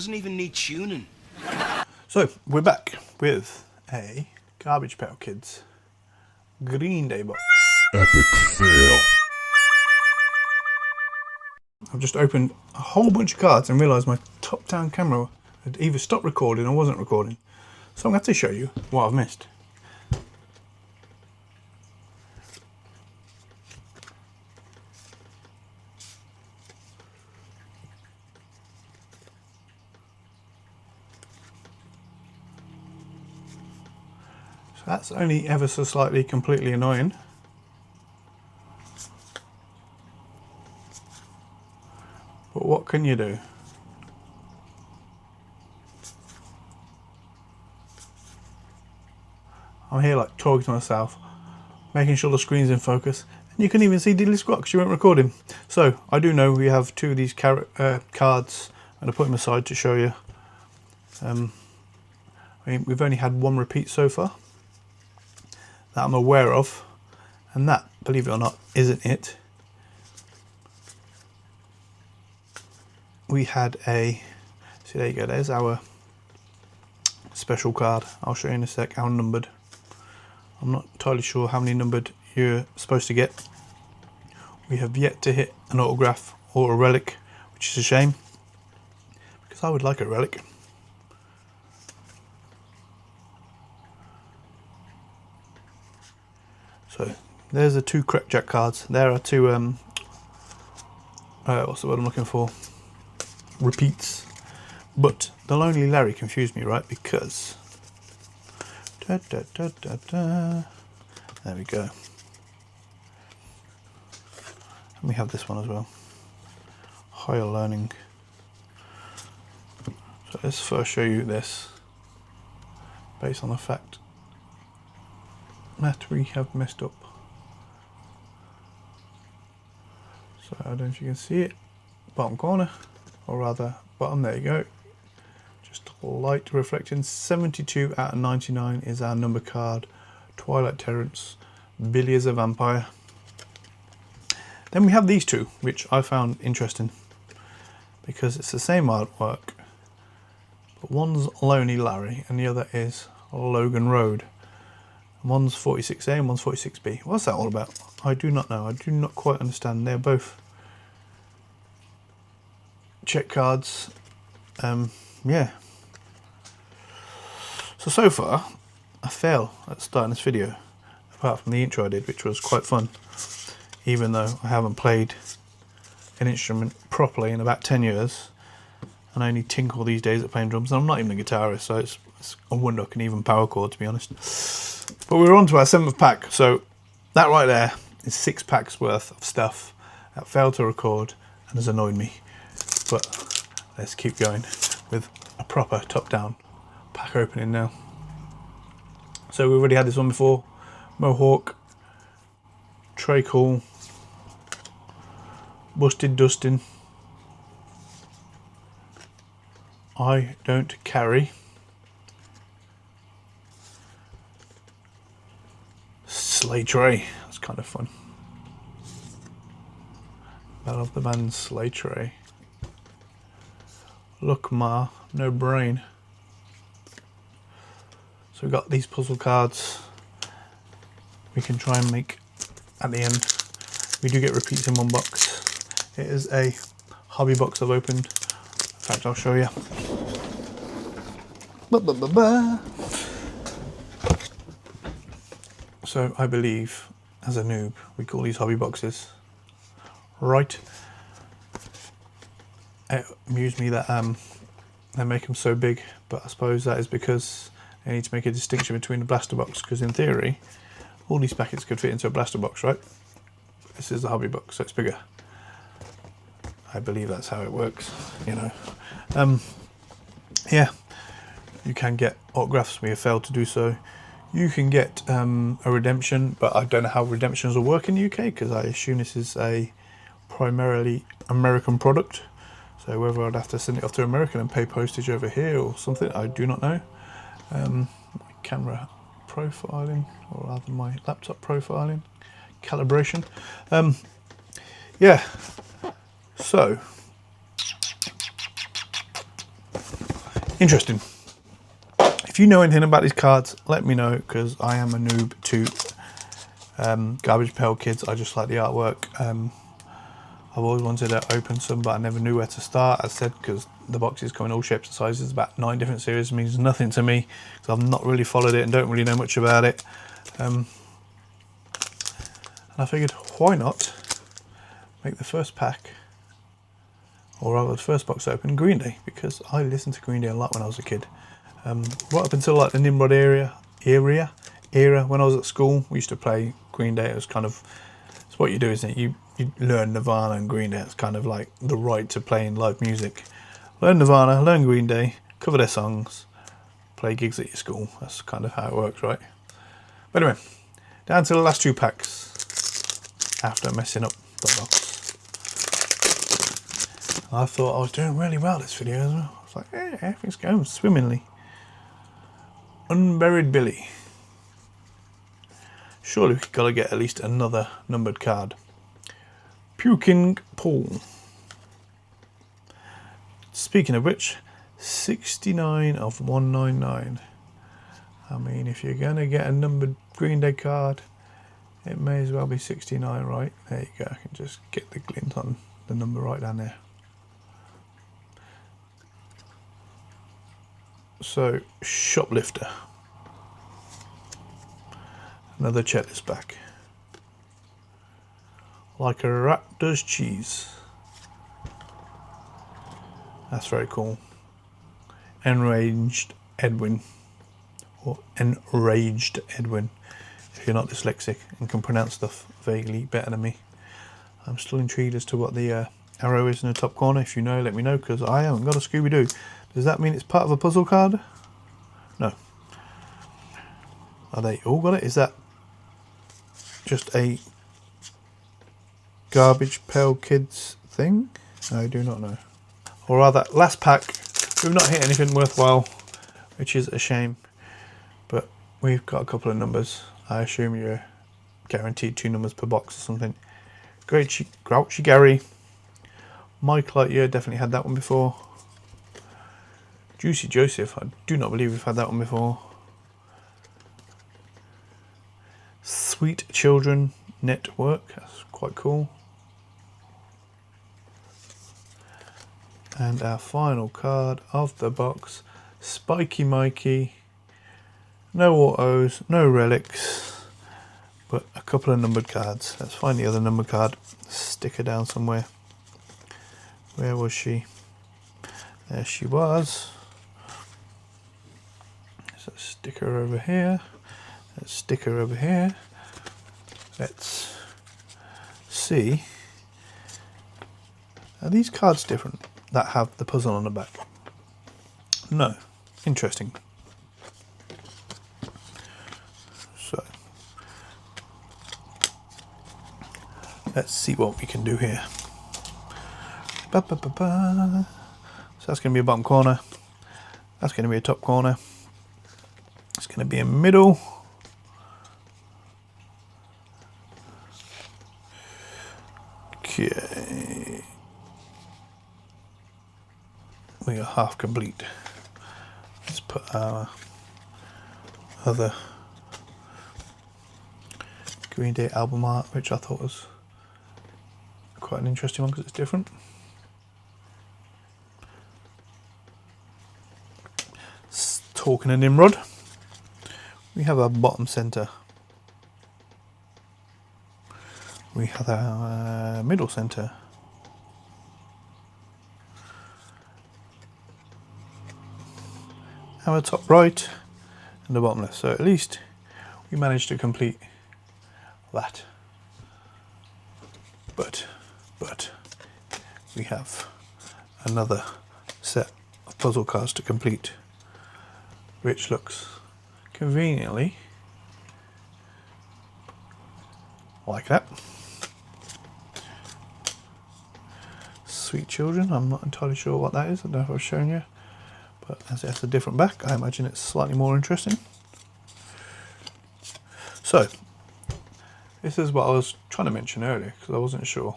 doesn't even need tuning. So, we're back with a Garbage Pail Kids Green Day box. Epic fail. I've just opened a whole bunch of cards and realised my top-down camera had either stopped recording or wasn't recording. So I'm going to have to show you what I've missed. So that's only ever so slightly completely annoying. But what can you do? I'm here like talking to myself, making sure the screen's in focus, and you can even see Diddly Squat because you weren't recording. So I do know we have two of these cards, and I put them aside to show you. I mean, we've only had one repeat so far that I'm aware of, and that, believe it or not, isn't it. We had a, see, there you go, there's our special card. I'll show you in a sec how numbered. I'm not entirely sure how many numbered you're supposed to get. We have yet to hit an autograph or a relic, which is a shame, because I would like a relic. So there's the two Crackjack cards. There are two, what's the word I'm looking for? Repeats. But the Looney Larry confused me, right? Because there we go. And we have this one as well. Higher learning. So let's first show you this, based on the fact that we have messed up. So I don't know if you can see it. Bottom corner, or rather bottom, there you go. Just light reflecting. 72 out of 99 is our number card. Twilight Terrance, Billy is a Vampire. Then we have these two, which I found interesting because it's the same artwork, but one's Looney Larry and the other is Logan Road. One's 46A and one's 46B. What's that all about? I do not know. I do not quite understand. They're both check cards. Yeah. So far, I fail at starting this video, apart from the intro I did, which was quite fun, even though I haven't played an instrument properly in about 10 years, and I only tinkle these days at playing drums, and I'm not even a guitarist, so it's I wonder if I can even power chord, to be honest. But we're on to our 7th pack, so that right there is 6 packs worth of stuff that failed to record and has annoyed me. But let's keep going with a proper top-down pack opening now. So we've already had this one before. Mohawk, Trey Cool, Busted Dustin, I Don't Carry, Sleigh Tray, that's kind of fun. I love the band Sleigh Tray. Look Ma, No Brain. So we've got these puzzle cards we can try and make at the end. We do get repeats in one box. It is a hobby box I've opened. In fact, I'll show you. So I believe, as a noob, we call these hobby boxes. Right. It amused me that they make them so big, but I suppose that is because they need to make a distinction between a blaster box, because in theory all these packets could fit into a blaster box, right? This is the hobby box, so it's bigger. I believe that's how it works, you know. Yeah, you can get autographs. We have failed to do so. You can get a redemption, but I don't know how redemptions will work in the UK, because I assume this is a primarily American product. So whether I'd have to send it off to America and pay postage over here or something, I do not know. My camera profiling, or rather my laptop profiling, calibration. Yeah, so Interesting. If you know anything about these cards, let me know, because I am a noob to Garbage Pail Kids. I just like the artwork. I've always wanted to open some, but I never knew where to start. As I said, because the boxes come in all shapes and sizes, about 9 different series. It means nothing to me, because I've not really followed it and don't really know much about it. And I figured, why not make the first pack, or rather the first box open, Green Day, because I listened to Green Day a lot when I was a kid. Right up until like the Nimrod era when I was at school, we used to play Green Day. It was kind of, it's what you do, isn't it? You learn Nirvana and Green Day. It's kind of like the right to playing live music. Learn Nirvana, learn Green Day, cover their songs, play gigs at your school. That's kind of how it works, right? But anyway, down to the last 2 packs after messing up the box. I thought I was doing really well this video as well. I was like, yeah, everything's going swimmingly. Unburied Billy. Surely we've got to get at least another numbered card. Puking Pool. Speaking of which, 69 of 199. I mean, if you're going to get a numbered Green Day card, it may as well be 69, right? There you go. I can just get the glint on the number right down there. So, Shoplifter. Another checklist back. Like a rat does cheese. That's very cool. Enraged Edwin. Or Enraged Edwin. If you're not dyslexic and can pronounce stuff vaguely better than me. I'm still intrigued as to what the arrow is in the top corner. If you know, let me know, because I haven't got a Scooby-Doo. Does that mean it's part of a puzzle card? No. Are they all got it? Is that just a Garbage Pail Kids thing? I do not know. Or rather, last pack, we've not hit anything worthwhile, which is a shame. But we've got a couple of numbers. I assume you're guaranteed 2 numbers per box or something. Grouchy Gary. Mike Lightyear, definitely had that one before. Juicy Joseph, I do not believe we've had that one before. Sweet Children Network, that's quite cool. And our final card of the box, Spiky Mikey. No autos, no relics, but a couple of numbered cards. Let's find the other numbered card. Stick her down somewhere. Where was she? There she was. So stick her over here. Let's stick her over here. Let's see. Are these cards different that have the puzzle on the back? No. Interesting. So let's see what we can do here. So that's going to be a bottom corner. That's going to be a top corner. It's going to be a middle. Okay. We are half complete. Let's put our other Green Day album art, which I thought was quite an interesting one because it's different. Talking of Nimrod, we have our bottom centre. We have our middle centre. Our top right and the bottom left. So at least we managed to complete that. But we have another set of puzzle cards to complete, which looks conveniently like that. Sweet Children, I'm not entirely sure what that is. I don't know if I've shown you, but as it has a different back, I imagine it's slightly more interesting. So this is what I was trying to mention earlier because I wasn't sure.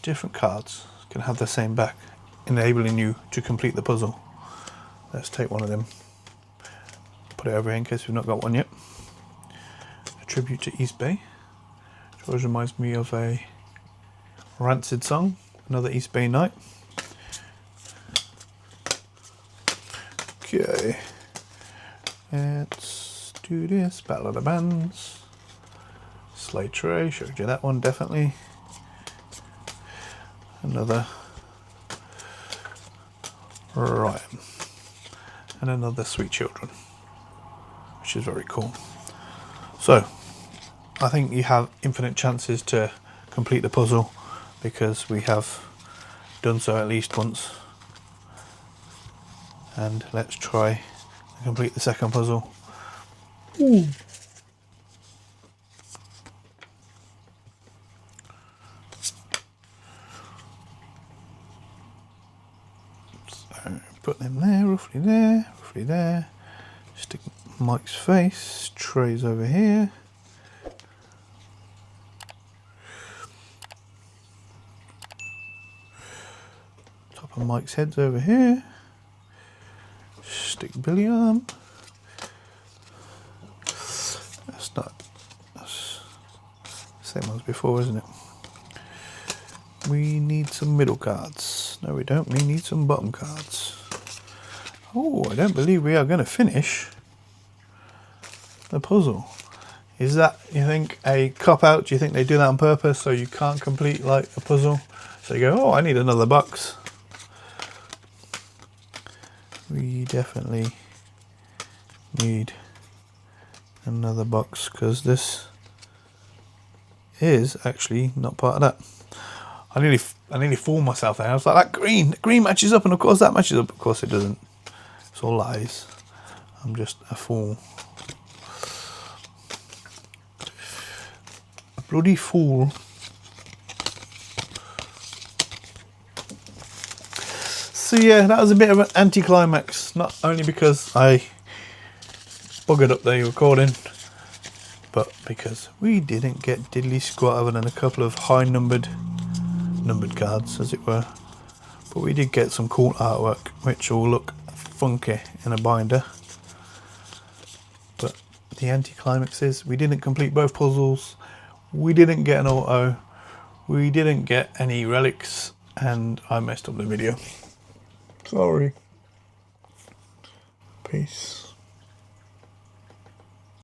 Different cards can have the same back enabling you to complete the puzzle. Let's take one of them, put it over here in case we've not got one yet. A tribute to East Bay, which always reminds me of a Rancid song, Another East Bay Night. Okay, let's do this. Battle of the Bands. Slate Tray, showed you that one definitely. Another Ryan. And another Sweet Children, which is very cool. So, I think you have infinite chances to complete the puzzle because we have done so at least once. And let's try to complete the second puzzle. Ooh. So put them there, roughly there, roughly there. Stick Mike's face, trays over here. Top of Mike's head's over here. Stick Billy arm. That's the same as before, isn't it? We need some middle cards. No, we don't. We need some bottom cards. Oh, I don't believe we are going to finish the puzzle. Is that, you think, a cop-out? Do you think they do that on purpose so you can't complete like a puzzle? So you go, oh, I need another box. We definitely need another box because this is actually not part of that. I nearly fooled myself there. I was like, the green matches up, and of course that matches up. Of course it doesn't. It's all lies. I'm just a fool. A bloody fool. So yeah, that was a bit of an anticlimax. Not only because I buggered up the recording, but because we didn't get diddly squat other than a couple of high numbered cards, as it were. But we did get some cool artwork, which will look funky in a binder. But the anticlimax is we didn't complete both puzzles. We didn't get an auto. We didn't get any relics, and I messed up the video. Sorry. Peace.